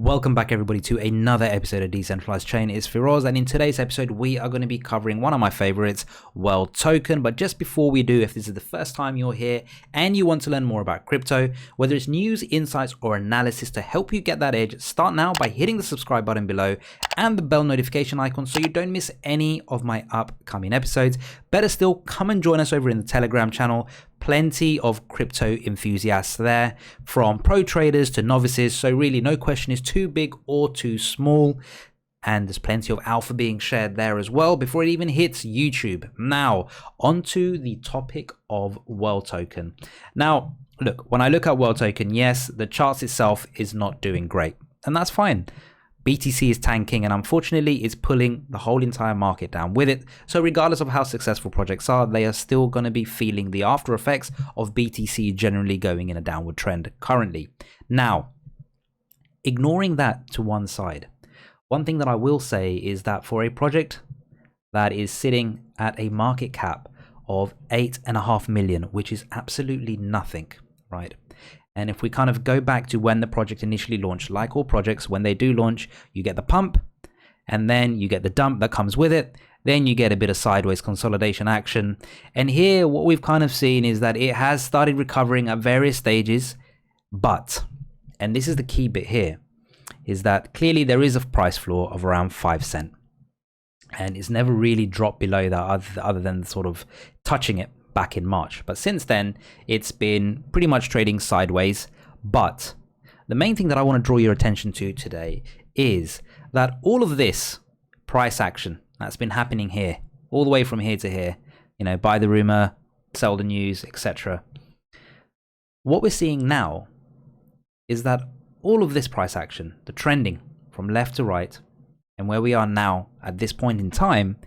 Welcome back everybody to another episode of Decentralized Chain. It's Firoz, and in today's episode we are going to be covering one of my favorites, World Token. But just before we do, if this is the first time you're here and you want to learn more about crypto, whether it's news, insights or analysis to help you get that edge, start now by hitting the subscribe button below and the bell notification icon so you don't miss any of my upcoming episodes. Better still, come and join us over in the Telegram channel. Plenty of crypto enthusiasts there, from pro traders to novices, so really no question is too big or too small, and there's plenty of alpha being shared there as well before it even hits YouTube. Now onto the topic of World Token. Now look, when I look at World Token, yes, the charts itself is not doing great, and that's fine. BTC is tanking, and unfortunately it's pulling the whole entire market down with it. So regardless of how successful projects are, they are still going to be feeling the after effects of BTC generally going in a downward trend currently. Now, ignoring that to one side, one thing that I will say is that for a project that is sitting at a market cap of 8.5 million, which is absolutely nothing, right? And if we kind of go back to when the project initially launched, like all projects, when they do launch, you get the pump and then you get the dump that comes with it. Then you get a bit of sideways consolidation action. And here what we've kind of seen is that it has started recovering at various stages. But, and this is the key bit here, is that clearly there is a price floor of around 5 cents. And it's never really dropped below that other than sort of touching it back in March. But since then, it's been pretty much trading sideways. But the main thing that I want to draw your attention to today is that all of this price action that's been happening here, all the way from here to here, you know, buy the rumor, sell the news, etc. What we're seeing now is that all of this price action, the trending from left to right, and where we are now at this point in time,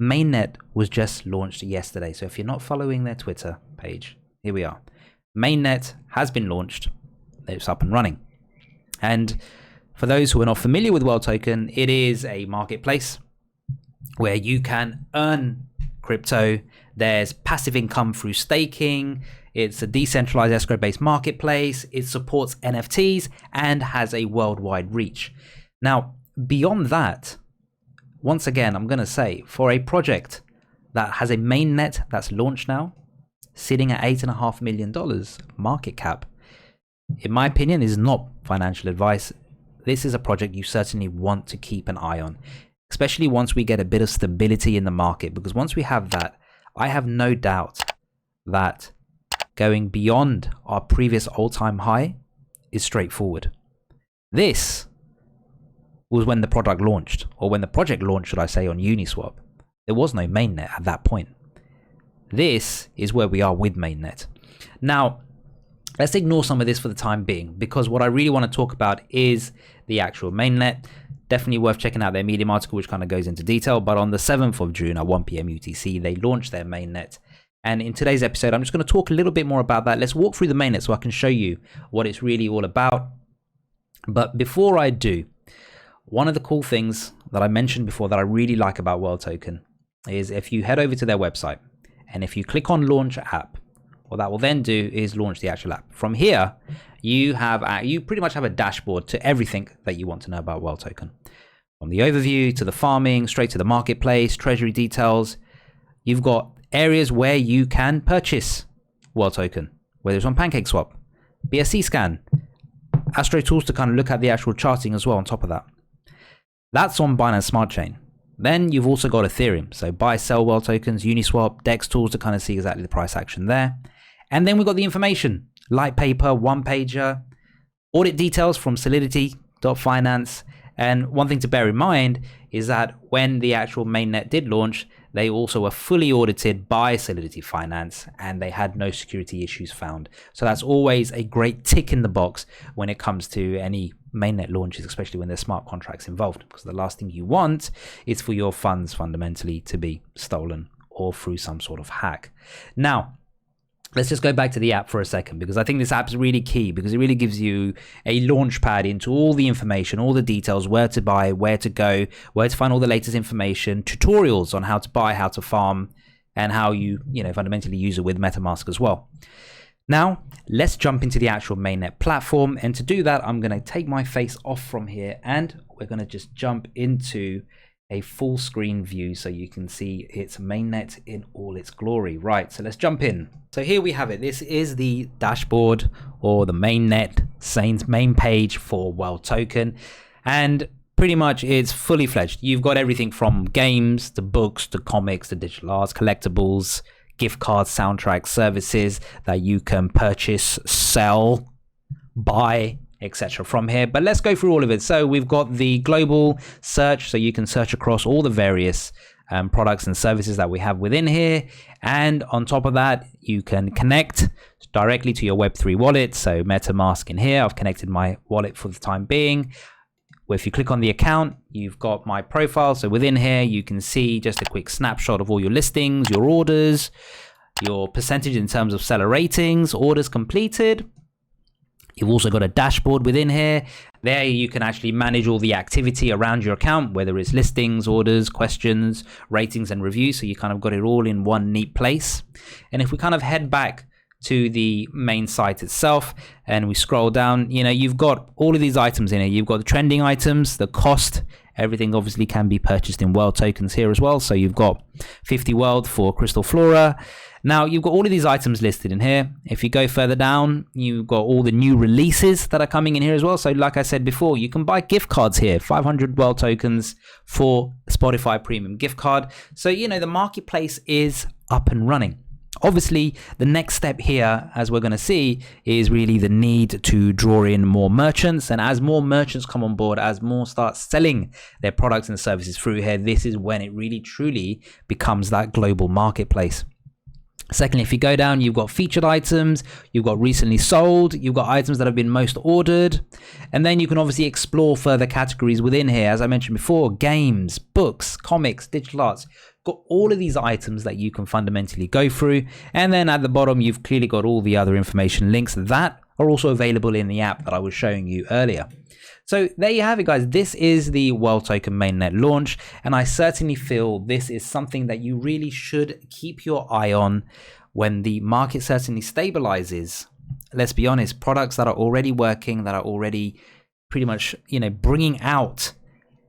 Mainnet was just launched yesterday. So if you're not following their Twitter page, here we are. Mainnet has been launched. It's up and running. And for those who are not familiar with World Token, it is a marketplace where you can earn crypto. There's passive income through staking. It's a decentralized escrow-based marketplace. It supports NFTs and has a worldwide reach. Now, beyond that, once again, I'm going to say, for a project that has a mainnet that's launched now, sitting at $8.5 million market cap, in my opinion, is not financial advice. This is a project you certainly want to keep an eye on, especially once we get a bit of stability in the market, because once we have that, I have no doubt that going beyond our previous all-time high is straightforward. This was when the product launched, or when the project launched, should I say, on Uniswap. There was no mainnet at that point. This is where we are with mainnet. Now, let's ignore some of this for the time being, because what I really want to talk about is the actual mainnet. Definitely worth checking out their Medium article, which kind of goes into detail. But on the 7th of June at 1 p.m. UTC, they launched their mainnet. And in today's episode, I'm just going to talk a little bit more about that. Let's walk through the mainnet so I can show you what it's really all about. But before I do, one of the cool things that I mentioned before that I really like about World Token is if you head over to their website and if you click on launch app, what that will then do is launch the actual app. From here, you pretty much have a dashboard to everything that you want to know about World Token. From the overview to the farming, straight to the marketplace, treasury details. You've got areas where you can purchase World Token, whether it's on pancakeswap, BSC scan, Astro tools to kind of look at the actual charting as well on top of that. That's on Binance Smart Chain. Then you've also got Ethereum. So buy, sell World Tokens, Uniswap, DEX tools to kind of see exactly the price action there. And then we've got the information, light paper, one pager, audit details from solidity.finance. And one thing to bear in mind is that when the actual mainnet did launch, they also were fully audited by Solidity Finance and they had no security issues found. So that's always a great tick in the box when it comes to any mainnet launches, especially when there's smart contracts involved, because the last thing you want is for your funds fundamentally to be stolen or through some sort of hack. Now, let's just go back to the app for a second, because I think this app's really key, because it really gives you a launch pad into all the information, all the details, where to buy, where to go, where to find all the latest information, tutorials on how to buy, how to farm, and how you fundamentally use it with metamask as well. Now, let's jump into the actual mainnet platform. And to do that, I'm going to take my face off from here and we're going to just jump into a full screen view so you can see its mainnet in all its glory. Right, so let's jump in. So here we have it. This is the dashboard or the mainnet main page for Well Token, and pretty much it's fully fledged. You've got everything from games to books to comics to digital arts, collectibles, gift cards, soundtracks, services that you can purchase, sell, buy, etc. from here. But let's go through all of it. So we've got the global search, so you can search across all the various products and services that we have within here. And on top of that, you can connect directly to your Web3 wallet. So metamask in here, I've connected my wallet for the time being. Well, if you click on the account, you've got my profile. So within here, you can see just a quick snapshot of all your listings, your orders, your percentage in terms of seller ratings, orders completed. You've also got a dashboard within here. There you can actually manage all the activity around your account, whether it's listings, orders, questions, ratings, and reviews. So you kind of got it all in one neat place. And if we kind of head back to the main site itself and we scroll down, you know, you've got all of these items in here. You've got the trending items, the cost, everything obviously can be purchased in world tokens here as well. So you've got 50 world for Crystal Flora. Now you've got all of these items listed in here. If you go further down, you've got all the new releases that are coming in here as well. So like I said before, you can buy gift cards here, 500 world tokens for Spotify premium gift card. So, you know, the marketplace is up and running. Obviously, the next step here, as we're going to see, is really the need to draw in more merchants. And as more merchants come on board, as more start selling their products and services through here, this is when it really truly becomes that global marketplace. Secondly, if you go down, you've got featured items, you've got recently sold, you've got items that have been most ordered, and then you can obviously explore further categories within here. As I mentioned before, games, books, comics, digital arts, got all of these items that you can fundamentally go through. And then at the bottom, you've clearly got all the other information links that are also available in the app that I was showing you earlier. So there you have it, guys. This is the Well Token mainnet launch, and I certainly feel this is something that you really should keep your eye on when the market certainly stabilizes. Let's be honest, products that are already working, that are already pretty much, you know, bringing out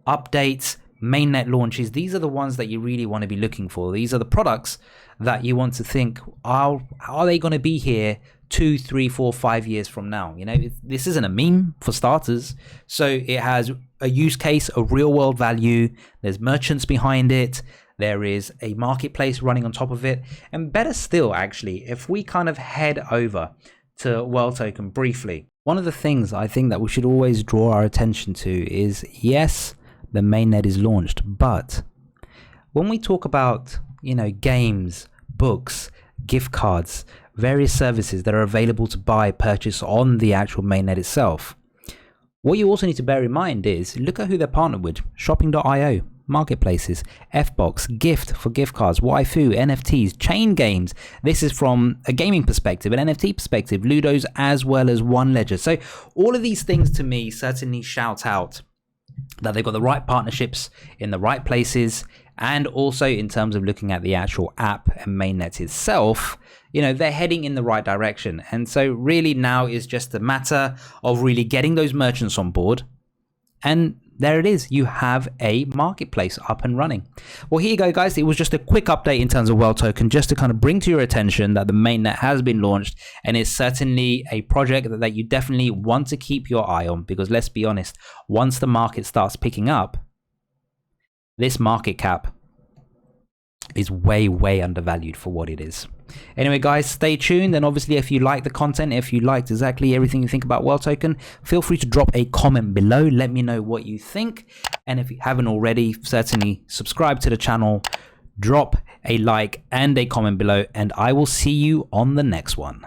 updates, mainnet launches, these are the ones that you really want to be looking for. These are the products that you want to think, are they going to be here 2, 3, 4, 5 years from now? You know, this isn't a meme for starters. So it has a use case, a real world value. There's merchants behind it. There is a marketplace running on top of it. And better still, actually, if we kind of head over to Well Token briefly, one of the things I think that we should always draw our attention to is, yes, the mainnet is launched, but when we talk about, you know, games, books, gift cards, various services that are available to buy, purchase on the actual mainnet itself, what you also need to bear in mind is, look at who they're partnered with: shopping.io, marketplaces, ethbox, gift for gift cards, waifu, NFTs, chain games. This is from a gaming perspective, an NFT perspective, Ludos, as well as One Ledger. So all of these things to me certainly shout out that they've got the right partnerships in the right places. And also in terms of looking at the actual app and mainnet itself, you know, they're heading in the right direction. And so really now is just a matter of really getting those merchants on board. And there it is. You have a marketplace up and running. Well, here you go, guys. It was just a quick update in terms of Well Token, just to kind of bring to your attention that the mainnet has been launched, and it's certainly a project that you definitely want to keep your eye on, because let's be honest, once the market starts picking up, this market cap is way, way undervalued for what it is. Anyway, guys, stay tuned. And obviously, if you like the content, if you liked exactly everything you think about Well Token, feel free to drop a comment below. Let me know what you think. And if you haven't already, certainly subscribe to the channel, drop a like and a comment below, and I will see you on the next one.